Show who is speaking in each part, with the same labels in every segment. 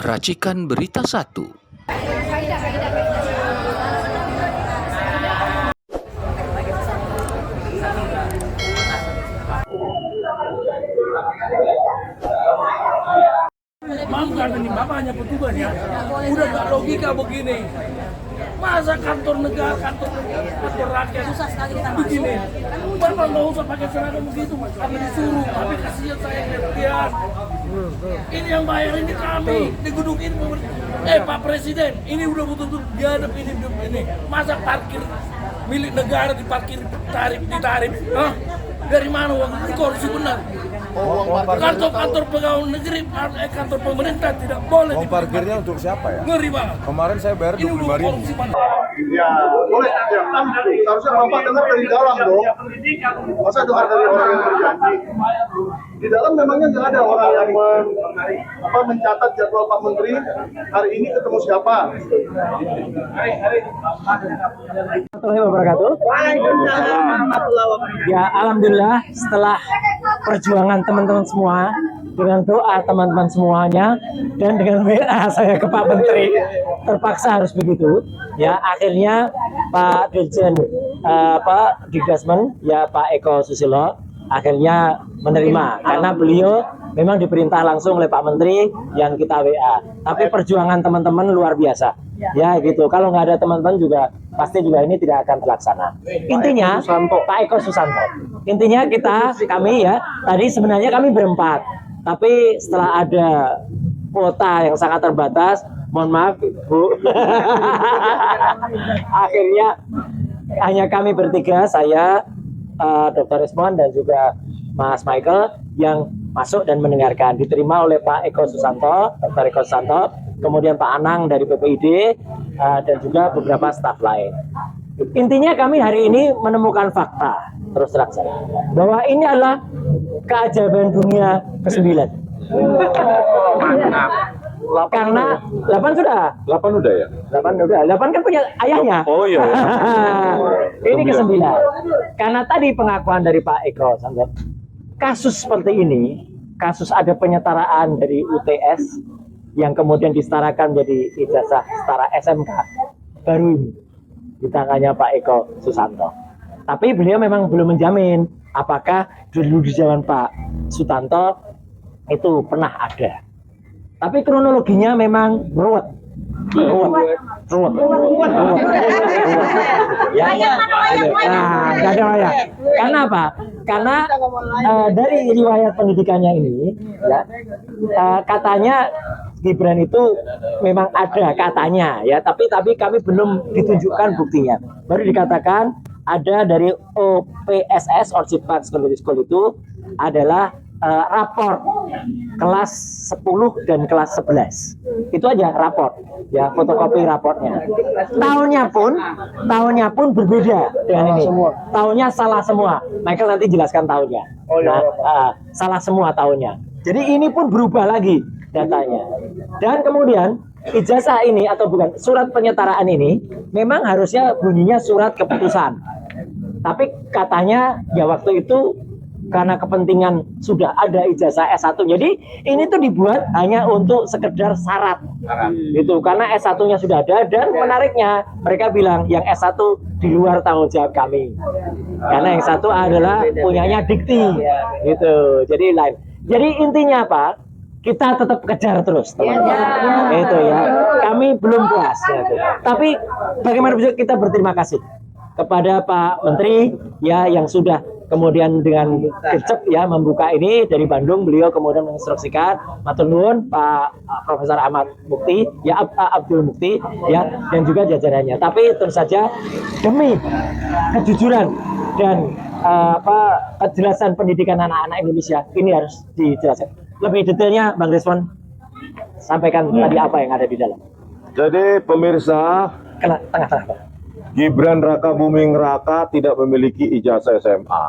Speaker 1: Racikan Berita 1.
Speaker 2: Maafkan ini, Bapak hanya petugas ya. Udah gak logika begini. Masa kantor negara, kantor rakyat susah sekali kita begini. Bapak nggak usah pakai seragam begitu, kami disuruh, tapi kasihan saya lihat. Ini yang bayar ini kami, di gedung ini. Pak Presiden, ini udah betul-betul diadap ini. Masa parkir milik negara diparkir ditarik? Hah? Dari mana uang ini korupsi benar? Kantor pegawai negeri, kantor pemerintah tidak boleh.
Speaker 3: Uang parkirnya untuk siapa ya?
Speaker 2: Ngeri banget.
Speaker 3: Kemarin saya bayar 25.000.
Speaker 4: Ya, boleh. Ya. Harusnya Bapak dengar dari dalam dong. Masa dengar dari orang yang berjanji? Di dalam memangnya nggak ada orang yang mencatat jadwal Pak Menteri hari ini ketemu siapa?
Speaker 5: Warahmatullahi wabarakatuh. Ya, alhamdulillah setelah perjuangan teman-teman semua, dengan doa teman-teman semuanya, dan dengan WA saya ke Pak Menteri, terpaksa harus begitu. Ya, akhirnya Pak Dirjen Pak Digbasmen, ya Pak Eko Susilo, akhirnya menerima karena beliau memang diperintah langsung oleh Pak Menteri yang kita WA. Tapi perjuangan teman-teman luar biasa. Ya gitu. Kalau nggak ada teman-teman juga pasti juga ini tidak akan terlaksana. Intinya Pak Eko Susanto. Intinya kami ya tadi sebenarnya kami berempat. Tapi setelah ada kuota yang sangat terbatas, mohon maaf Bu. Akhirnya hanya kami bertiga, saya, Dr. Resmond dan juga Mas Michael yang masuk dan mendengarkan. Diterima oleh Pak Eko Susanto, Dr. Eko Susanto, kemudian Pak Anang dari PPID, dan juga beberapa staf lain. Intinya kami hari ini menemukan fakta, terus terang saja, bahwa ini adalah keajaiban dunia ke-9. Karena 8 sudah.
Speaker 3: 8 udah ya?
Speaker 5: 8 kan punya ayahnya.
Speaker 3: Oh iya.
Speaker 5: Ini ke-9. Karena tadi pengakuan dari Pak Eko, kasus seperti ini, kasus ada penyetaraan dari UTS yang kemudian disetarakan menjadi ijazah setara SMK, baru ini di tangannya Pak Eko Susanto. Tapi beliau memang belum menjamin apakah dulu di zaman Pak Sutanto itu pernah ada. Tapi kronologinya memang ruwet. Ya. Nah, nggak ada ya. Karena apa? Karena dari riwayat pendidikannya ini, ya, katanya Gibran itu memang ada katanya, ya. Tapi kami belum ditunjukkan buktinya. Baru dikatakan ada dari OPSS Orchid Secondary School itu adalah rapor kelas 10 dan kelas 11. Itu aja rapor, ya, fotokopi rapornya. Tahunnya pun berbeda dengan ini. Tahunnya salah semua. Michael nanti jelaskan tahunnya. Salah semua tahunnya. Jadi ini pun berubah lagi datanya. Dan kemudian ijazah ini atau bukan surat penyetaraan ini memang harusnya bunyinya surat keputusan. Tapi katanya ya waktu itu karena kepentingan sudah ada ijazah S1. Jadi ini tuh dibuat hanya untuk sekedar syarat. Gitu. Karena S1-nya sudah ada dan menariknya mereka bilang yang S1 di luar tanggung jawab kami. Karena yang satu adalah punyanya Dikti. Gitu. Jadi lain. Jadi intinya apa? Kita tetap kejar terus, teman-teman. Itu ya. Kami belum puas. Gitu. Tapi bagaimana bisa kita berterima kasih kepada Pak Menteri ya yang sudah kemudian dengan gercep ya membuka ini dari Bandung. Beliau kemudian menginstruksikan matur nuwun Pak Profesor Ahmad Mukti ya Abdul Mukti ya dan juga jajarannya. Tapi tentu saja demi kejujuran dan kejelasan pendidikan anak-anak Indonesia ini harus dijelaskan. Lebih detailnya Bang Resmond sampaikan tadi apa yang ada di dalam.
Speaker 3: Jadi pemirsa,
Speaker 5: tengah-tengah.
Speaker 3: Gibran Raka Buming Raka tidak memiliki ijazah SMA.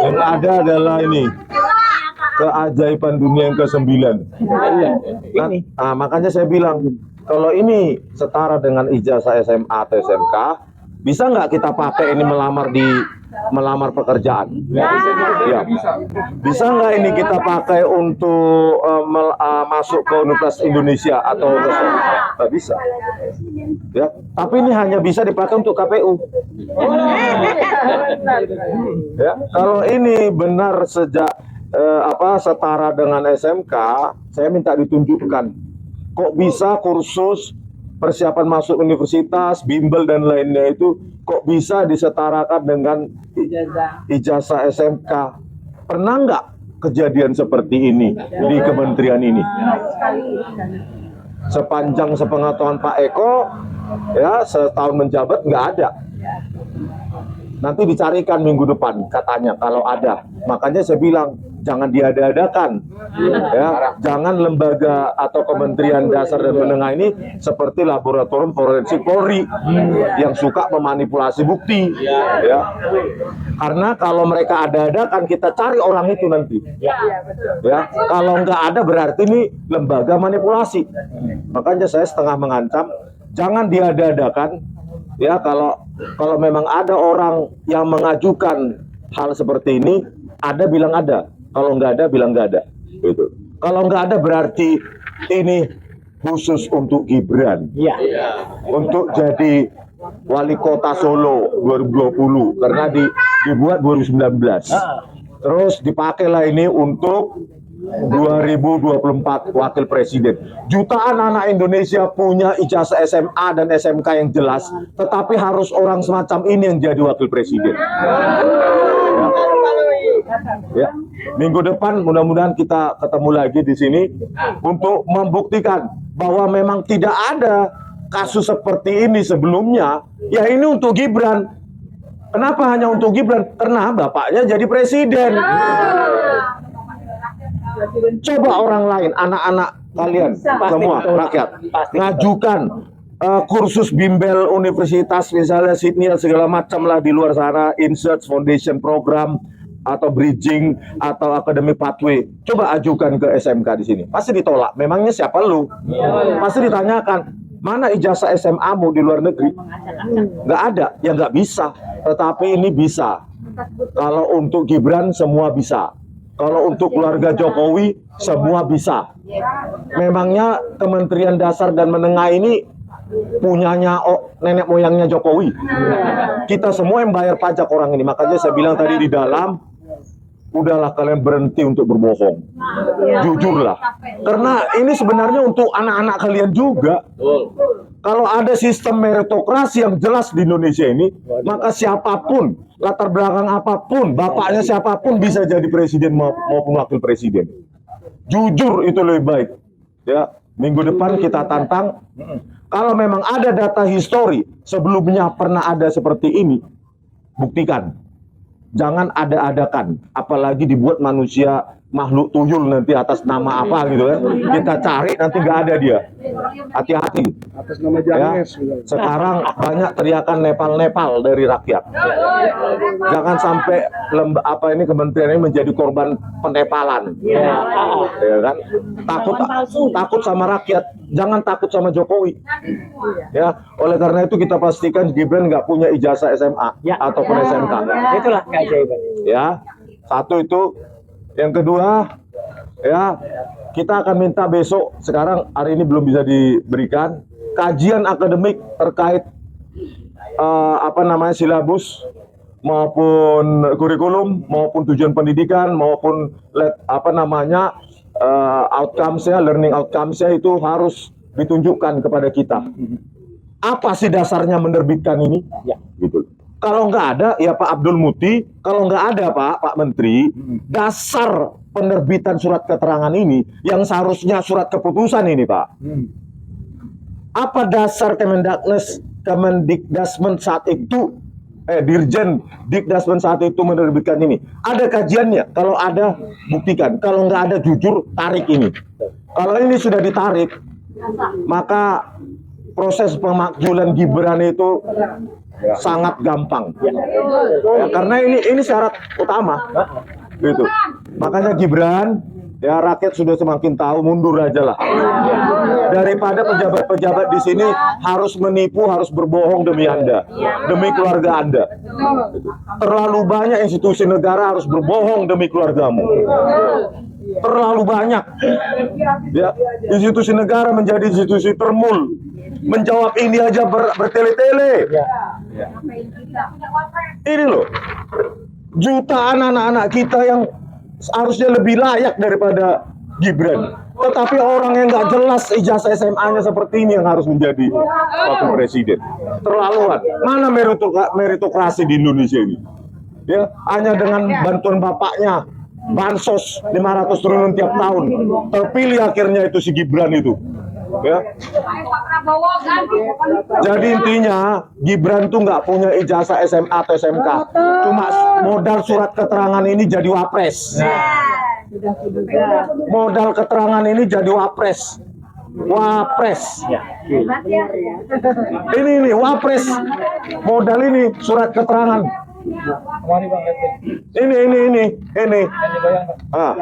Speaker 3: Yang ada adalah ini keajaiban dunia yang ke-9. Makanya saya bilang kalau ini setara dengan ijazah SMA atau SMK, bisa nggak kita pakai ini melamar pekerjaan? Ya. Bisa nggak ini kita pakai untuk masuk ke Universitas Indonesia atau nggak bisa. Ya, tapi ini hanya bisa dipakai untuk KPU. Ya, kalau ini benar sejak setara dengan SMK, saya minta ditunjukkan. Kok bisa kursus persiapan masuk universitas, bimbel dan lainnya itu kok bisa disetarakan dengan ijazah SMK? Pernah nggak kejadian seperti ini di kementerian ini? Sepanjang sepengetahuan Pak Eko, ya setahun menjabat nggak ada. Nanti dicarikan minggu depan katanya kalau ada. Makanya saya bilang jangan diada-adakan, ya, jangan lembaga atau Kementerian Dasar dan Menengah ini seperti laboratorium forensik Polri yang suka memanipulasi bukti, ya. Karena kalau mereka ada-adakan kita cari orang itu nanti, ya. Kalau nggak ada berarti ini lembaga manipulasi. Makanya saya setengah mengancam, jangan diada-adakan, ya. Kalau memang ada orang yang mengajukan hal seperti ini, ada bilang ada. Kalau nggak ada, bilang nggak ada. Gitu. Kalau nggak ada berarti ini khusus untuk Gibran. Ya. Untuk jadi wali kota Solo 2020 karena dibuat 2019. Terus dipakailah ini untuk 2024 wakil presiden. Jutaan anak Indonesia punya ijazah SMA dan SMK yang jelas, tetapi harus orang semacam ini yang jadi wakil presiden. Ya. Minggu depan mudah-mudahan kita ketemu lagi di sini untuk membuktikan bahwa memang tidak ada kasus seperti ini sebelumnya. Ya ini untuk Gibran. Kenapa hanya untuk Gibran? Karena bapaknya jadi presiden. Coba orang lain, anak-anak kalian semua rakyat ngajukan kursus bimbel universitas misalnya Sydney segala macam lah di luar sana, Insert Foundation Program atau bridging atau academic pathway, coba ajukan ke SMK di sini, pasti ditolak. Memangnya siapa lu? Pasti ditanyakan, mana ijazah SMA-mu di luar negeri? Nggak ada, ya nggak bisa. Tetapi ini bisa. Kalau untuk Gibran semua bisa. Kalau untuk keluarga Jokowi semua bisa. Memangnya Kementerian Dasar dan Menengah ini punyanya nenek moyangnya Jokowi. Kita semua yang bayar pajak orang ini. Makanya saya bilang tadi di dalam, udahlah kalian berhenti untuk berbohong. Jujurlah. Karena ini sebenarnya untuk anak-anak kalian juga. Kalau ada sistem meritokrasi yang jelas di Indonesia ini, maka siapapun, latar belakang apapun, bapaknya siapapun bisa jadi presiden maupun wakil presiden. Jujur itu lebih baik. Ya, minggu depan kita tantang. Kalau memang ada data histori sebelumnya pernah ada seperti ini, buktikan. Jangan ada-adakan, apalagi dibuat manusia makhluk tuyul nanti atas nama apa gitu kan. Kita cari nanti nggak ada dia. Hati-hati.
Speaker 4: Atas nama
Speaker 3: Ya. Sekarang banyak teriakan Nepal-Nepal dari rakyat. Jangan sampai ini kementerian ini menjadi korban penepalan. Ya kan? Takut sama rakyat, jangan takut sama Jokowi. Ya, oleh karena itu kita pastikan Gibran nggak punya ijazah SMA ataupun SMK.
Speaker 5: Itulah keajaiban.
Speaker 3: Ya, satu itu. Yang kedua, ya kita akan minta besok, sekarang hari ini belum bisa diberikan, kajian akademik terkait silabus maupun kurikulum maupun tujuan pendidikan maupun outcomes-nya, learning outcomes-nya itu harus ditunjukkan kepada kita. Apa sih dasarnya menerbitkan ini? Ya, gitu. Kalau nggak ada, ya Pak Abdul Muti. Kalau nggak ada Pak Menteri, dasar penerbitan surat keterangan ini, yang seharusnya surat keputusan ini Pak. Apa dasar Kemendikdasmen saat itu, Dirjen Dikdasmen saat itu menerbitkan ini? Ada kajiannya? Kalau ada, buktikan. Kalau nggak ada, jujur, tarik ini. Kalau ini sudah ditarik, maka proses pemakzulan Gibran itu sangat gampang. Ya, karena ini syarat utama. Gitu. Makanya Gibran, ya rakyat sudah semakin tahu, mundur aja lah. Daripada pejabat-pejabat di sini harus menipu, harus berbohong demi Anda, demi keluarga Anda. Terlalu banyak institusi negara harus berbohong demi keluargamu. terlalu banyak. Ya, institusi negara menjadi institusi termul. Menjawab ini aja bertele-tele. Ini loh, jutaan anak-anak kita yang harusnya lebih layak daripada Gibran. Tetapi orang yang nggak jelas ijazah SMA-nya seperti ini yang harus menjadi wakil presiden. Terlaluan. Mana meritokrasi di Indonesia ini? Ya, hanya dengan bantuan bapaknya, bansos 500 triliun tiap tahun, terpilih akhirnya itu si Gibran itu. Ya. Jadi intinya Gibran tuh nggak punya ijazah SMA atau SMK, cuma modal surat keterangan ini jadi wapres. Modal keterangan ini jadi wapres. Ini wapres. Modal ini surat keterangan. Ini. Ah.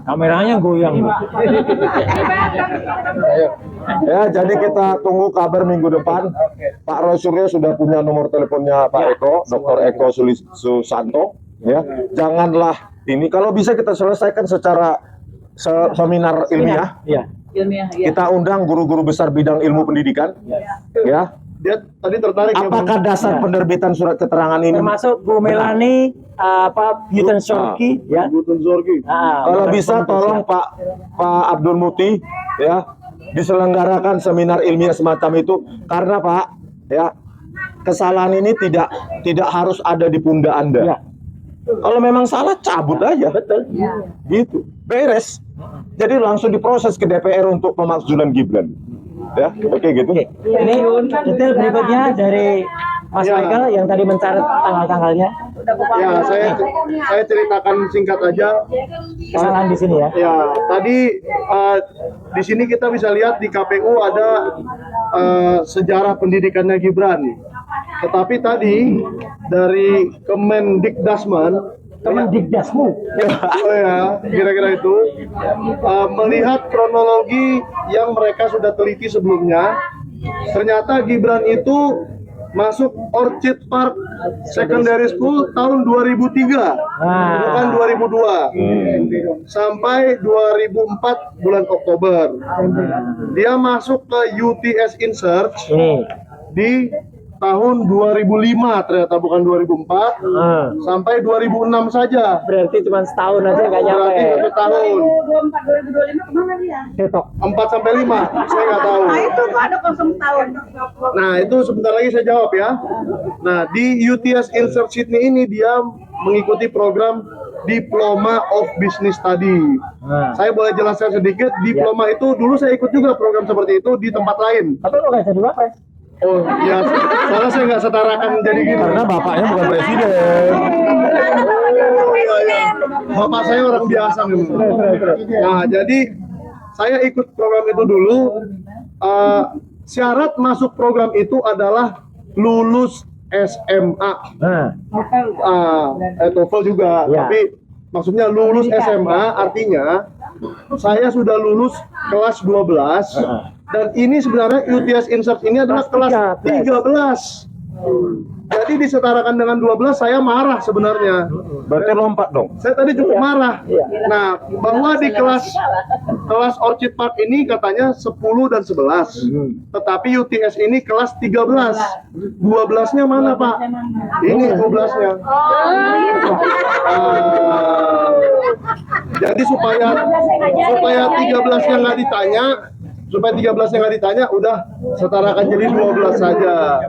Speaker 5: Kameranya goyang.
Speaker 3: Ya, jadi kita tunggu kabar minggu depan. Pak Roy Suryo sudah punya nomor teleponnya Pak Eko, Dr. Eko Susanto. Ya, janganlah ini, kalau bisa kita selesaikan secara seminar ilmiah.
Speaker 5: Iya.
Speaker 3: Kita undang guru-guru besar bidang ilmu pendidikan. Ya.
Speaker 4: Dia tadi tertarik.
Speaker 3: Apakah dasar penerbitan surat keterangan ini?
Speaker 5: Termasuk Bu Melani, Buten Sorki, ya.
Speaker 4: Buten Sorki.
Speaker 3: Kalau bisa tolong Pak Abdul Muti, ya, diselenggarakan seminar ilmiah semacam itu, karena Pak, ya, kesalahan ini tidak harus ada di pundak Anda.
Speaker 5: Ya.
Speaker 3: Kalau memang salah, cabut aja. Betul. Gitu. Beres. Jadi langsung diproses ke DPR untuk pemakzulan Gibran. Ya, oke gitu.
Speaker 5: Oke. Ini detail berikutnya dari Mas Michael yang tadi mencatat tanggal-tanggalnya.
Speaker 4: Ya, saya ceritakan singkat aja.
Speaker 5: Kesalahan di sini ya.
Speaker 4: Ya, tadi di sini kita bisa lihat di KPU ada sejarah pendidikannya Gibran. Tetapi tadi dari Kemendikdasman,
Speaker 5: Kemendikdasmu.
Speaker 4: oh ya, kira-kira itu melihat kronologi yang mereka sudah teliti sebelumnya, ternyata Gibran itu masuk Orchid Park Secondary School tahun 2003, bukan 2002, sampai 2004 bulan Oktober. Dia masuk ke UTS Insert di tahun 2005, ternyata bukan 2004, sampai 2006 saja.
Speaker 5: Berarti cuma setahun aja nggak nyampe.
Speaker 4: Berarti 1 tahun.
Speaker 6: 2004 kemana dia?
Speaker 5: Ketok.
Speaker 4: 4 sampai 5, saya nggak tahu.
Speaker 6: Nah itu kok ada kosong tahun.
Speaker 4: Nah itu sebentar lagi saya jawab ya. Nah di UTS Insert Sydney ini dia mengikuti program Diploma of Business Study. Saya boleh jelaskan sedikit. Diploma itu dulu saya ikut juga program seperti itu di tempat lain.
Speaker 5: Tapi lo nggak jadi wapres.
Speaker 4: Oh ya, soalnya saya nggak setarakan jadi gitu.
Speaker 3: Karena bapaknya bukan presiden.
Speaker 4: Oh, iya. Bapak saya orang biasa memang. Nah jadi saya ikut program itu dulu. Syarat masuk program itu adalah lulus SMA. TOEFL juga.
Speaker 5: Ya.
Speaker 4: Tapi maksudnya lulus SMA artinya saya sudah lulus kelas 12. Dan ini sebenarnya UTS Insert ini adalah kelas 13. Jadi disetarakan dengan 12, saya marah sebenarnya.
Speaker 3: Berarti lompat dong.
Speaker 4: Saya tadi cukup marah. Nah, bahwa di kelas Orchid Park ini katanya 10 dan 11. Tetapi UTS ini kelas 13. 12-nya mana, Pak? Ini 12-nya. Jadi supaya 13-nya nggak ditanya, udah setarakan jadi 12 saja.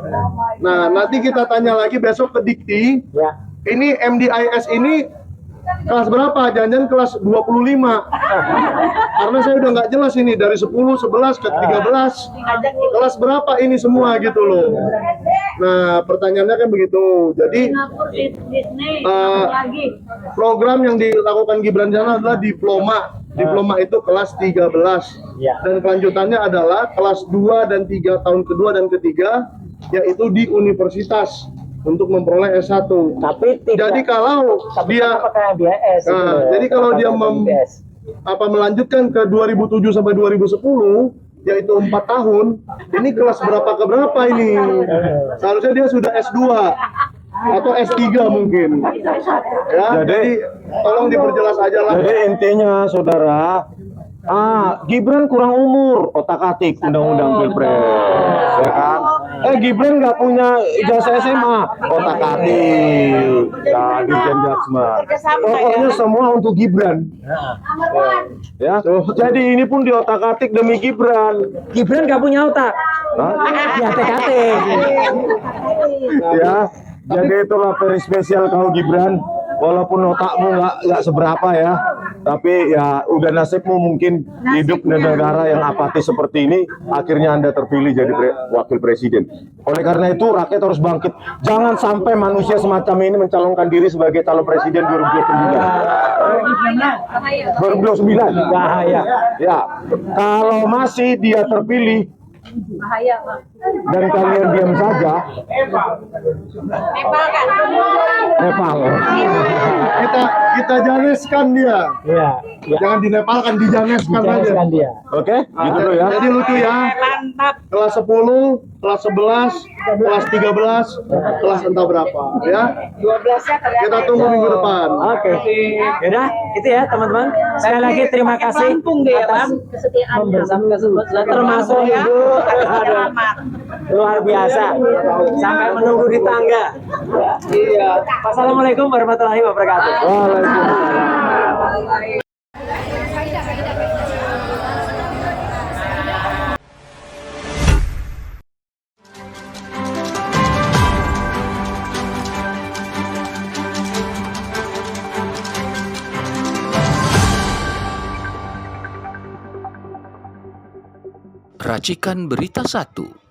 Speaker 4: Nah, nanti kita tanya lagi besok ke Dikti.
Speaker 5: Ya.
Speaker 4: Ini MDIS ini kelas berapa? Jangan-jangan kelas 25. Karena saya udah nggak jelas ini dari 10, 11 ke 13. Kelas berapa ini semua gitu loh. Nah, pertanyaannya kan begitu. Jadi program yang dilakukan Gibran Jana adalah diploma. Diploma itu kelas 13. Dan kelanjutannya adalah kelas 2 dan 3 tahun kedua dan ketiga, yaitu di universitas untuk memperoleh S1.
Speaker 5: Tapi tidak.
Speaker 4: Jadi kalau dia jadi kalau dia melanjutkan ke 2007 sampai 2010, yaitu 4 tahun, ini kelas berapa ke berapa ini? Seharusnya dia sudah S2. atau S3 mungkin. Ya, jadi tolong diperjelas aja lah.
Speaker 3: Jadi intinya saudara, Gibran kurang umur, otak-atik undang-undang pilpres, ya kan? Gibran nggak punya ijazah SMA, otak-atik, ya Dirjen Jasman. Pokoknya semua untuk Gibran. Ya, jadi ini pun di otak-atik demi Gibran.
Speaker 5: Gibran nggak punya otak.
Speaker 3: Hah?
Speaker 5: Ya TKT.
Speaker 3: Ya, jadi itulah very spesial kau Gibran. Walaupun otakmu nggak seberapa ya, tapi ya udah nasibmu mungkin hidup di negara yang apatis seperti ini. Akhirnya Anda terpilih jadi wakil presiden. Oleh karena itu rakyat harus bangkit. Jangan sampai manusia semacam ini mencalonkan diri sebagai calon presiden 2029.
Speaker 5: Bahaya.
Speaker 3: Ya, kalau masih dia terpilih
Speaker 6: Bahaya, Bang.
Speaker 3: dan kalian diam saja,
Speaker 6: Nepal kan?
Speaker 3: Nepal.
Speaker 4: Kita janeskan dia.
Speaker 5: Iya. Ya.
Speaker 4: Jangan dinepalkan, dijaneskan aja.
Speaker 5: Jelaskan dia.
Speaker 3: Oke, gitu loh ya.
Speaker 4: Jadi lucu ya.
Speaker 6: Mantap.
Speaker 4: Kelas 10, kelas 11, kelas 13, kelas entah berapa ya.
Speaker 6: 12-nya kelihatan.
Speaker 4: Kita tunggu minggu depan.
Speaker 5: Oke. Yaudah, itu ya teman-teman. Sekali lagi terima kasih
Speaker 6: Lampung deh,
Speaker 5: atas
Speaker 6: Bang. Kesetiaan.
Speaker 5: termasuk
Speaker 6: ya.
Speaker 5: Ibu.
Speaker 6: Selamat.
Speaker 5: Luar biasa. Sampai menunggu di tangga. Iya. Wassalamualaikum warahmatullahi wabarakatuh.
Speaker 3: Waalaikumsalam.
Speaker 1: Racikan Berita 1.